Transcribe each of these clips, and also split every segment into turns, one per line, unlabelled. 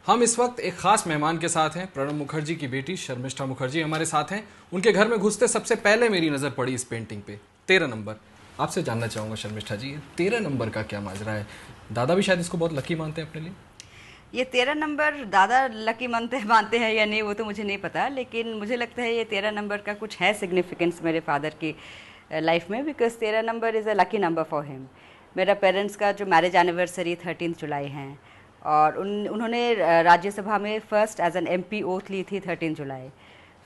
हम इस वक्त एक खास मेहमान के साथ हैं। प्रणब मुखर्जी की बेटी शर्मिष्ठा मुखर्जी हमारे साथ हैं। उनके घर में घुसते सबसे पहले मेरी नज़र पड़ी इस पेंटिंग पे, 13 नंबर। आपसे जानना चाहूँगा शर्मिष्ठा जी, 13 नंबर का क्या माजरा है? दादा भी शायद इसको बहुत लकी मानते हैं अपने लिए।
ये 13 नंबर दादा लकी मानते हैं या नहीं वो तो मुझे नहीं पता, लेकिन मुझे लगता है ये 13 नंबर का कुछ है सिग्निफिकेंस मेरे फादर की लाइफ में, because 13 number is a lucky number for him. मेरा पेरेंट्स का जो मैरिज एनिवर्सरी 13 जुलाई है, और उन्होंने राज्यसभा में first as an MP oath ली थी 13 जुलाई।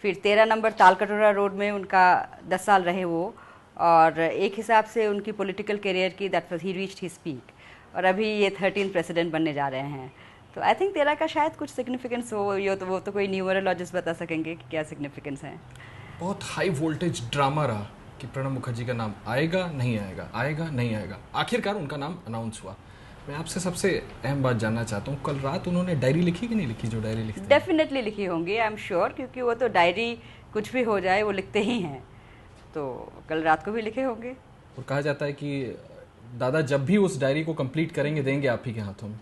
फिर 13 नंबर तालकटोरा रोड में उनका 10 साल रहे वो, और एक हिसाब से उनकी पॉलिटिकल करियर की that was he reached his peak, और अभी ये 13 प्रेसिडेंट बनने जा रहे हैं। तो आई थिंक 13 का शायद कुछ सिग्निफिकेंस हो, ये तो वो तो कोई न्यूमरोलॉजिस्ट बता सकेंगे कि क्या सिग्निफिकेंस है।
बहुत हाई वोल्टेज ड्रामा रहा कि प्रणब मुखर्जी का नाम आएगा नहीं आएगा, आएगा नहीं आएगा। आखिरकार उनका नाम अनाउंस हुआ। मैं आपसे सबसे अहम बात जानना चाहता हूँ, कल रात उन्होंने डायरी लिखी कि नहीं लिखी? जो डायरी लिखी
डेफिनेटली लिखी होंगी, आई एम श्योर, क्योंकि वो तो डायरी कुछ भी हो जाए वो लिखते ही हैं, तो कल रात को भी लिखे होंगे।
और कहा जाता है कि दादा जब भी उस डायरी को कंप्लीट करेंगे देंगे आप ही के हाथों में।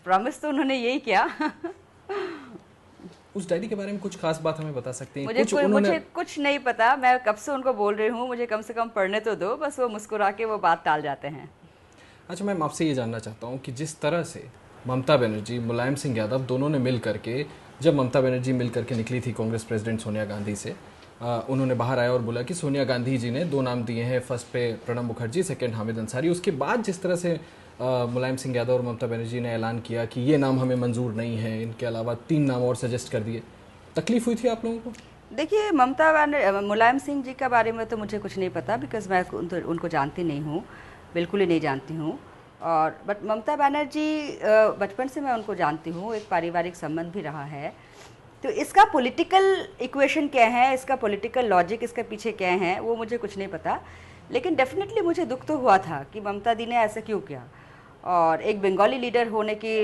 प्रॉमिस तो उन्होंने यही किया।
उस डायरी के बारे में कुछ खास बात हमें बता सकते हैं?
मुझे कुछ नहीं पता, मैं कब से उनको बोल रही हूँ मुझे कम से कम पढ़ने तो दो, बस वो मुस्कुरा के वो बात टाल जाते हैं।
अच्छा, मैं आपसे ये जानना चाहता हूँ कि जिस तरह से ममता बनर्जी, मुलायम सिंह यादव दोनों ने मिल करके, जब ममता बनर्जी मिल करके निकली थी कांग्रेस प्रेसिडेंट सोनिया गांधी से, उन्होंने बाहर आया और बोला कि सोनिया गांधी जी ने 2 नाम दिए हैं, फर्स्ट पे प्रणब मुखर्जी, सेकंड हामिद अंसारी। उसके बाद जिस तरह से मुलायम सिंह यादव और ममता बनर्जी ने ऐलान किया कि ये नाम हमें मंजूर नहीं है, इनके अलावा 3 नाम और सजेस्ट कर दिए, तकलीफ हुई थी आप लोगों को?
देखिए, मुलायम सिंह जी के बारे में तो मुझे कुछ नहीं पता, बिकॉज मैं उनको जानती नहीं हूँ, बिल्कुल ही नहीं जानती हूँ। और बट ममता बनर्जी बचपन से मैं उनको जानती हूँ, एक पारिवारिक संबंध भी रहा है। तो इसका पॉलिटिकल इक्वेशन क्या है, इसका पॉलिटिकल लॉजिक इसके पीछे क्या है, वो मुझे कुछ नहीं पता। लेकिन डेफिनेटली मुझे दुख तो हुआ था कि ममता दी ने ऐसा क्यों किया, और एक बंगाली लीडर होने के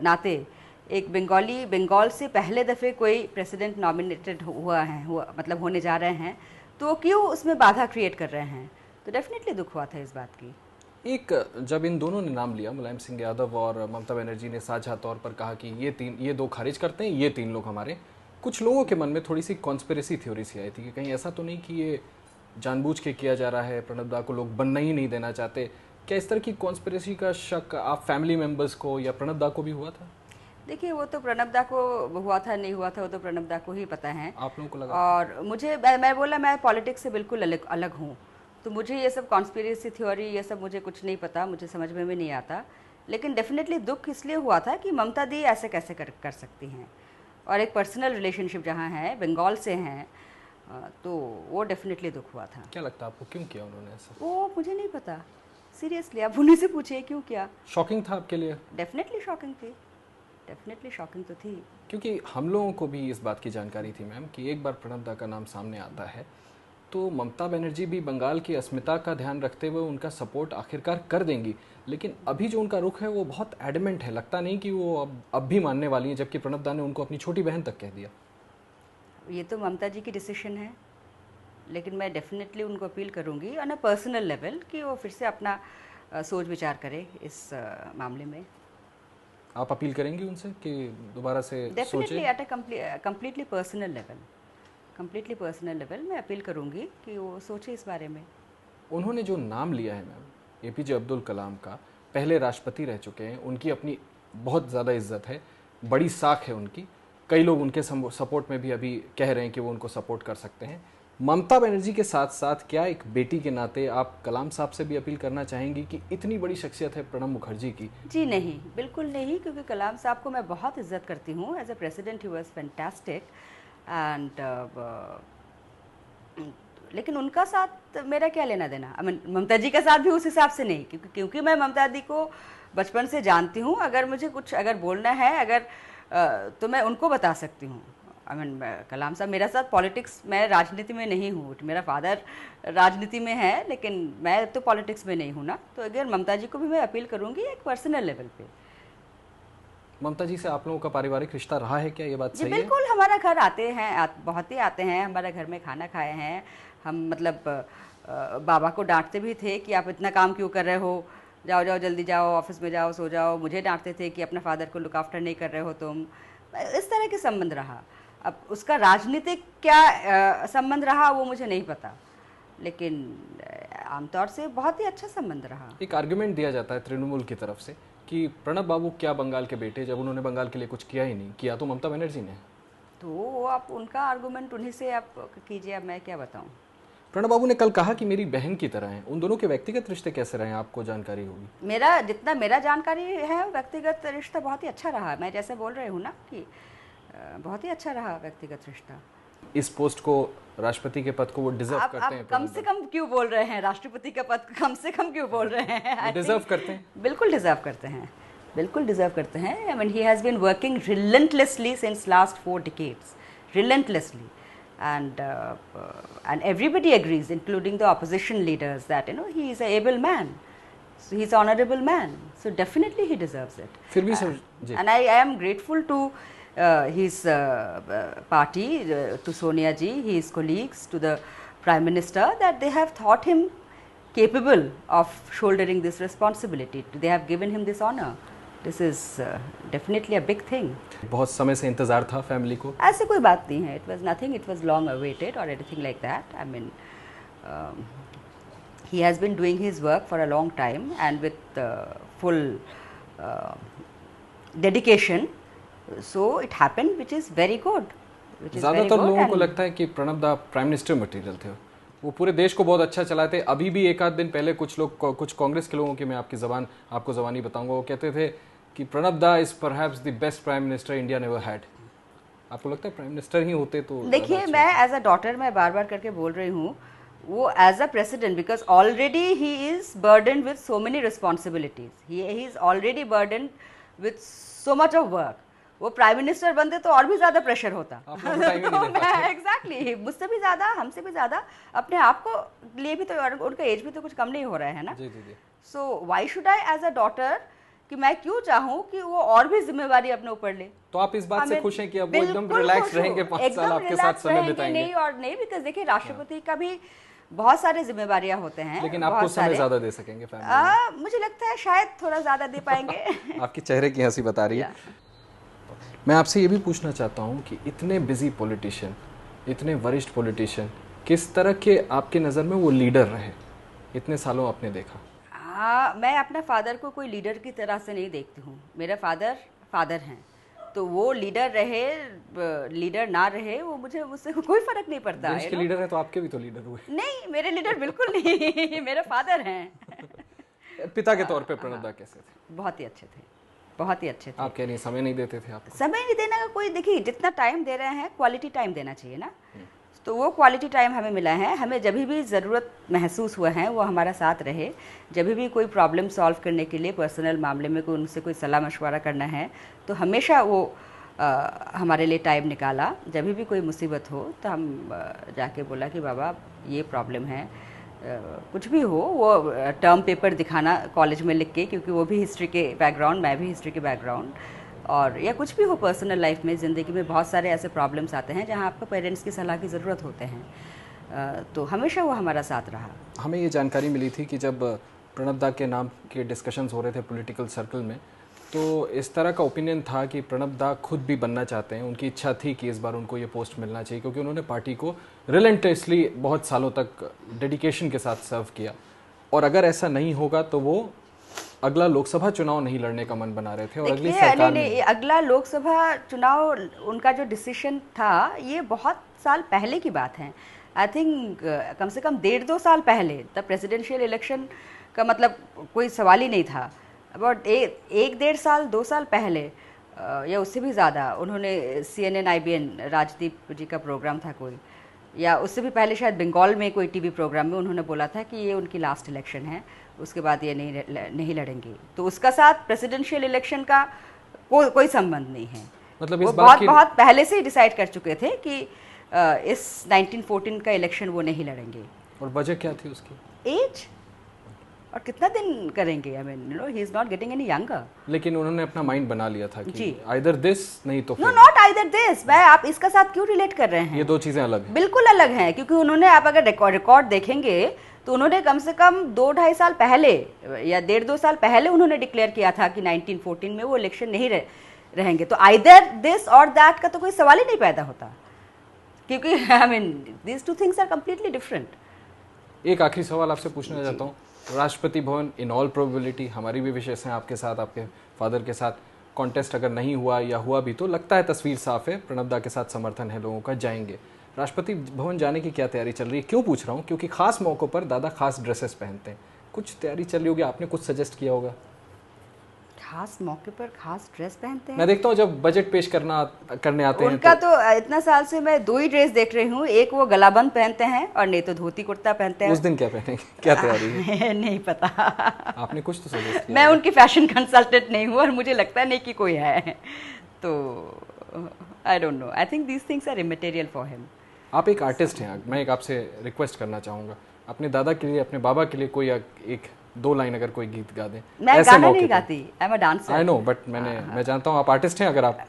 नाते, एक बंगाल से पहले दफ़े कोई प्रेसिडेंट नॉमिनेटेड मतलब होने जा रहे हैं, तो क्यों उसमें बाधा क्रिएट कर रहे हैं। तो डेफिनेटली दुख हुआ था इस बात की।
एक जब इन दोनों ने नाम लिया, मुलायम सिंह यादव और ममता बनर्जी ने साझा तौर पर कहा कि ये 2 खारिज करते हैं, ये 3 लोग हमारे, कुछ लोगों के मन में थोड़ी सी कॉन्स्पिरेसी थ्योरी सी आई थी कि कहीं ऐसा तो नहीं कि ये जानबूझ के किया जा रहा है, प्रणब दा को लोग बनना ही नहीं देना चाहते। क्या इस तरह की कॉन्स्पिरेसी का शक आप फैमिली मेम्बर्स को या प्रणब दा को भी हुआ था?
देखिए, वो तो प्रणब दा को हुआ था नहीं हुआ था वो तो प्रणब दा को ही पता है।
आप लोगों को लगा?
और मुझे मैं पॉलिटिक्स से बिल्कुल अलग हूँ, तो मुझे ये सब कॉन्स्पिरेसी थ्योरी ये सब मुझे कुछ नहीं पता, मुझे समझ में भी नहीं आता। लेकिन डेफिनेटली दुख इसलिए हुआ था कि ममता दी ऐसे कैसे कर सकती हैं, और एक पर्सनल रिलेशनशिप जहाँ है, बंगाल से हैं, तो वो डेफिनेटली दुख हुआ था।
क्या लगता है आपको क्यों किया उन्होंने ऐसा?
वो मुझे नहीं पता, सीरियसली आप उन्हीं से पूछिए क्यों किया।
शॉकिंग था आपके लिए?
डेफिनेटली शॉकिंग थी, डेफिनेटली शॉकिंग तो थी।
क्योंकि हम लोगों को भी इस बात की जानकारी थी मैम कि एक बार प्रणब दा का नाम सामने आता है तो ममता बनर्जी भी बंगाल की अस्मिता का ध्यान रखते हुए उनका सपोर्ट आखिरकार कर देंगी। लेकिन अभी जो उनका रुख है वो बहुत एडमेंट है, लगता नहीं कि वो अब भी मानने वाली हैं, जबकि प्रणब दा ने उनको अपनी छोटी बहन तक कह दिया।
ये तो ममता जी की डिसीजन है, लेकिन मैं डेफिनेटली उनको अपील करूंगी ऑन अ पर्सनल लेवल कि वो फिर से अपना सोच विचार करें इस मामले में।
आप अपील करेंगी उनसे कि दोबारा से सोचें?
Definitely at a completely personal level मैं अपील करूंगी कि वो सोचे इस बारे में।
उन्होंने जो नाम लिया है मैम, एपीजे अब्दुल कलाम का, पहले राष्ट्रपति रह चुके हैं, उनकी अपनी बहुत ज़्यादा इज्जत है, बड़ी साख है उनकी। कई लोग उनके सपोर्ट में भी अभी कह रहे हैं कि वो उनको सपोर्ट कर सकते हैं। ममता बनर्जी के साथ साथ क्या एक बेटी के नाते आप कलाम साहब से भी अपील करना चाहेंगी कि इतनी बड़ी शख्सियत है प्रणब मुखर्जी की?
जी नहीं, बिल्कुल नहीं, क्योंकि कलाम साहब को मैं बहुत इज्जत करती हूँ। As a president he was fantastic, and लेकिन उनका साथ मेरा क्या लेना देना। ममता जी का साथ भी उस हिसाब से नहीं, क्योंकि मैं ममता दी को बचपन से जानती हूँ। अगर मुझे कुछ बोलना है तो मैं उनको बता सकती हूँ। कलाम साहब मेरा साथ पॉलिटिक्स, मैं राजनीति में नहीं हूँ, मेरा फादर राजनीति में है, लेकिन मैं तो पॉलिटिक्स में नहीं हूँ ना। तो अगर ममता जी को भी मैं अपील करूँगी एक पर्सनल लेवल पे।
ममता जी से आप लोगों का पारिवारिक रिश्ता रहा है क्या, ये बात सही है?
बिल्कुल, हमारा घर आते हैं, बहुत ही आते हैं, हमारे घर में खाना खाए हैं हम। मतलब बाबा को डांटते भी थे कि आप इतना काम क्यों कर रहे हो, जाओ जाओ जल्दी जाओ, ऑफिस में जाओ, सो जाओ। मुझे डांटते थे कि अपने फादर को लुक आफ्टर नहीं कर रहे हो तुम। इस तरह के संबंध रहा। अब उसका राजनीतिक क्या संबंध रहा वो मुझे नहीं पता, लेकिन आमतौर से बहुत ही अच्छा संबंध रहा।
एक आर्गुमेंट दिया जाता है तृणमूल की तरफ से कि प्रणब बाबू क्या बंगाल के बेटे, जब उन्होंने बंगाल के लिए कुछ किया ही नहीं, किया तो ममता बनर्जी ने।
तो आप उनका आर्गुमेंट उन्हीं से आप कीजिए, अब मैं क्या बताऊं।
प्रणब बाबू ने कल कहा कि मेरी बहन की तरह हैं। उन दोनों के व्यक्तिगत रिश्ते कैसे रहे, आपको जानकारी होगी?
जितना मेरा जानकारी है व्यक्तिगत रिश्ता बहुत ही अच्छा रहा। मैं जैसे बोल रही हूँ ना कि बहुत ही अच्छा रहा व्यक्तिगत रिश्ता।
इस पोस्ट को, राष्ट्रपति के पद को वो डिजर्व करते हैं?
कम से कम क्यों बोल रहे हैं? राष्ट्रपति का पद कम से कम क्यों बोल रहे हैं?
डिजर्व करते हैं,
बिल्कुल डिजर्व करते हैं, बिल्कुल डिजर्व करते हैं। I mean he has been working relentlessly since last 4 decades, relentlessly, and everybody agrees, including the opposition leaders, that he is an able man, so he is an honorable man, so definitely he deserves it.
फिर भी sir ji,
and I am grateful to his party, to Sonia ji, his colleagues, to the Prime Minister, that they have thought him capable of shouldering this responsibility. They have given him this honor. This is definitely a big thing.
बहुत समय से इंतजार था family को?
ऐसे कोई बात नहीं है. It was nothing. It was long awaited or anything like that. I mean, he has been doing his work for a long time and with full dedication. So it happened, which is very good.
ज़्यादातर लोगों को लगता है कि Pranab the prime minister material थे, वो पूरे देश को बहुत अच्छा चलाते। अभी भी एक आध दिन पहले कुछ कांग्रेस के लोगों की, मैं आपको ज़बानी बताऊंगा, वो कहते थे कि प्रणब दा is perhaps the best prime minister India never had. आपको लगता है प्राइम मिनिस्टर ही होते तो?
देखिए, मैं एज अ डॉटर, मैं बार बार करके बोल रही हूँ, वो as a president, because already he is burden with so many responsibilities, he is already burden with so much of work. वो प्राइम मिनिस्टर बनते तो और भी ज्यादा प्रेशर होता। एग्जैक्टली, मुझसे भी ज्यादा, हमसे भी ज्यादा, अपने आप को लिए भी तो, उनका एज भी तो कुछ कम नहीं हो रहा है ना। So why should I as a daughter, कि मैं क्यों चाहूँ कि वो और भी जिम्मेवारी अपने ऊपर ले।
तो आप इस बात से खुश हैं कि अब वो एकदम रिलैक्स रहेंगे, 5 साल आपके साथ समय बिताएंगे?
नहीं और नहीं, बिकॉज देखिए राष्ट्रपति का भी बहुत सारे जिम्मेवारियां होते हैं,
लेकिन आपको समय ज्यादा दे सकेंगे फैमिली?
मुझे लगता है शायद थोड़ा ज्यादा दे पाएंगे।
आपके चेहरे की हंसी बता रही है। मैं आपसे ये भी पूछना चाहता हूँ कि इतने बिजी पॉलिटिशियन, इतने वरिष्ठ पॉलिटिशियन, किस तरह के आपके नज़र में वो लीडर रहे? इतने सालों आपने देखा।
मैं अपने फादर को कोई लीडर की तरह से नहीं देखती हूँ। मेरे फादर हैं, तो वो लीडर रहे, लीडर ना रहे, वो मुझसे कोई फर्क नहीं पड़ता।
देश के लीडर है तो आपके भी तो लीडर हुए?
नहीं, मेरे लीडर बिल्कुल नहीं। मेरे फादर हैं।
पिता के तौर पे प्रणब दा कैसे थे?
बहुत ही अच्छे थे, बहुत ही अच्छे थे।
आप कह रही हैं समय नहीं देते थे आपको?
समय नहीं देना का कोई, देखिए जितना टाइम दे रहे हैं, क्वालिटी टाइम देना चाहिए ना। तो वो क्वालिटी टाइम हमें मिला है। हमें जब भी ज़रूरत महसूस हुआ है वो हमारा साथ रहे। जब भी कोई प्रॉब्लम सॉल्व करने के लिए, पर्सनल मामले में उनसे कोई सलाह मशवरा करना है, तो हमेशा वो हमारे लिए टाइम निकाला। जब भी कोई मुसीबत हो तो हम जाके बोला कि बाबा ये प्रॉब्लम है, कुछ भी हो, वो टर्म पेपर दिखाना कॉलेज में लिख के, क्योंकि वो भी हिस्ट्री के बैकग्राउंड, मैं भी हिस्ट्री के बैकग्राउंड, और या कुछ भी हो पर्सनल लाइफ में, ज़िंदगी में बहुत सारे ऐसे प्रॉब्लम्स आते हैं जहाँ आपको पेरेंट्स की सलाह की ज़रूरत होते हैं। तो हमेशा वो हमारा साथ रहा।
हमें ये जानकारी मिली थी कि जब प्रणब दा के नाम के डिस्कशंस हो रहे थे पॉलिटिकल सर्कल में, तो इस तरह का ओपिनियन था कि प्रणब दा खुद भी बनना चाहते हैं, उनकी इच्छा थी कि इस बार उनको ये पोस्ट मिलना चाहिए, क्योंकि उन्होंने पार्टी को रिलेंटलेसली बहुत सालों तक डेडिकेशन के साथ सर्व किया, और अगर ऐसा नहीं होगा तो वो अगला लोकसभा चुनाव नहीं लड़ने का मन बना रहे थे। और अगली सरकार
नहीं, अगला लोकसभा चुनाव उनका जो डिसीजन था, ये बहुत साल पहले की बात है। आई थिंक कम से कम 1.5-2 साल पहले, तब प्रेसिडेंशियल इलेक्शन का मतलब कोई सवाल ही नहीं था। अबाउट 1-1.5 साल 2 साल पहले या उससे भी ज़्यादा, उन्होंने CNN IBN, राजदीप जी का प्रोग्राम था कोई, या उससे भी पहले शायद बंगाल में कोई टीवी प्रोग्राम में उन्होंने बोला था कि ये उनकी लास्ट इलेक्शन है, उसके बाद ये नहीं लड़ेंगे। तो उसका साथ प्रेसिडेंशियल इलेक्शन का कोई संबंध नहीं है।
मतलब
वो बहुत पहले से ही डिसाइड कर चुके थे कि इस 1914 का इलेक्शन वो नहीं लड़ेंगे।
और वजह क्या थी उसकी?
एज। और कितना दिन करेंगे? आई mean he is not getting any younger.
लेकिन उन्होंने अपना माइंड बना लिया था कि
जी।
आइदर दिस, नहीं तो
नो
फिर
नॉट आइदर दिस। मैं आप इसका साथ क्यों रिलेट कर रहे हैं?
ये दो चीजें अलग हैं।
बिल्कुल अलग हैं, क्योंकि उन्होंने, आप अगर रिकॉर्ड देखेंगे तो उन्होंने कम से कम 2-2.5 साल पहले या 1.5-2 साल पहले उन्होंने डिक्लेयर किया था कि 1914 में वो इलेक्शन नहीं रहेंगे। तो आइदर दिस और दैट का तो कोई सवाल ही नहीं पैदा होता, क्योंकि I mean these two things are completely different.
एक आखिरी सवाल आपसे पूछना चाहता हूँ, Rashtrapati Bhavan in all probability, हमारी भी विशेष है आपके साथ, आपके फादर के साथ, कॉन्टेस्ट अगर नहीं हुआ या हुआ भी तो लगता है तस्वीर साफ है, प्रणब दा के साथ समर्थन है लोगों का, जाएंगे। राष्ट्रपति भवन जाने की क्या तैयारी चल रही है? क्यों पूछ रहा हूँ, क्योंकि खास मौक़ों पर दादा खास ड्रेसेस पहनते हैं, कुछ तैयारी चल रही होगी, आपने कुछ सजेस्ट किया होगा?
खास मौके पर खास ड्रेस पहनते हैं?
मैं देखता हूँ जब बजट पेश करने आते हैं
उनका तो इतना साल से मैं 2 ही ड्रेस देख रही हूँ, एक वो गलाबंद पहनते हैं और नहीं तो धोती कुर्ता पहनते हैं।
उस दिन क्या पहनेंगे, क्या तैयारी है?
नहीं पता।
आपने कुछ तो सजेस्ट किया?
मैं उनकी फैशन कंसल्टेंट नहीं हूँ और मुझे लगता नहीं कि कोई है, तो I don't know. I think these things are immaterial for him.
आप एक आर्टिस्ट हैं, मैं एक आपसे रिक्वेस्ट करना चाहूँगा, अपने दादा के लिए, अपने बाबा के लिए कोई एक 2 लाइन अगर कोई गीत गा दें।
मैं गाना नहीं गाती, I am a dancer.
I know, but मैं जानता हूँ आप आर्टिस्ट हैं, अगर आप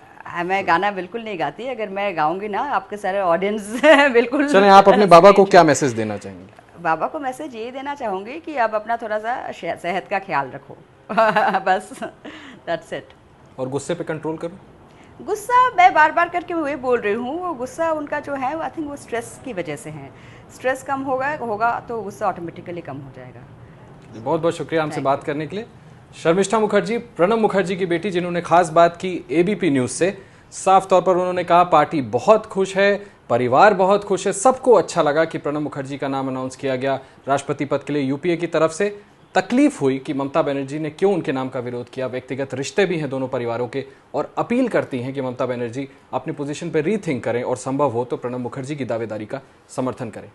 मैं गाना बिल्कुल नहीं गाती। अगर मैं गाऊंगी ना, आपके सारे ऑडियंस बिल्कुल।
चलें, आप अपने बाबा को क्या मैसेज देना चाहेंगे?
बाबा को मैसेज ये देना चाहूँगी कि आप अपना थोड़ा सा सेहत का ख्याल रखो। बस दैट्स इट।
और गुस्से पे कंट्रोल करो?
गुस्सा मैं बार बार करके वही बोल रही हूँ, वो गुस्सा उनका जो है, आई थिंक वो स्ट्रेस की वजह से है। स्ट्रेस कम होगा तो गुस्सा ऑटोमेटिकली कम हो जाएगा।
बहुत बहुत शुक्रिया हमसे बात करने के लिए। शर्मिष्ठा मुखर्जी, प्रणब मुखर्जी की बेटी, जिन्होंने खास बात की एबीपी न्यूज़ से। साफ तौर पर उन्होंने कहा पार्टी बहुत खुश है, परिवार बहुत खुश है, सबको अच्छा लगा कि प्रणब मुखर्जी का नाम अनाउंस किया गया राष्ट्रपति पद के लिए यूपीए की तरफ से। तकलीफ हुई कि ममता बनर्जी ने क्यों उनके नाम का विरोध किया, व्यक्तिगत रिश्ते भी हैं दोनों परिवारों के, और अपील करती हैं कि ममता बनर्जी अपनी पोजीशन पर रीथिंक करें और संभव हो तो प्रणब मुखर्जी की दावेदारी का समर्थन करें।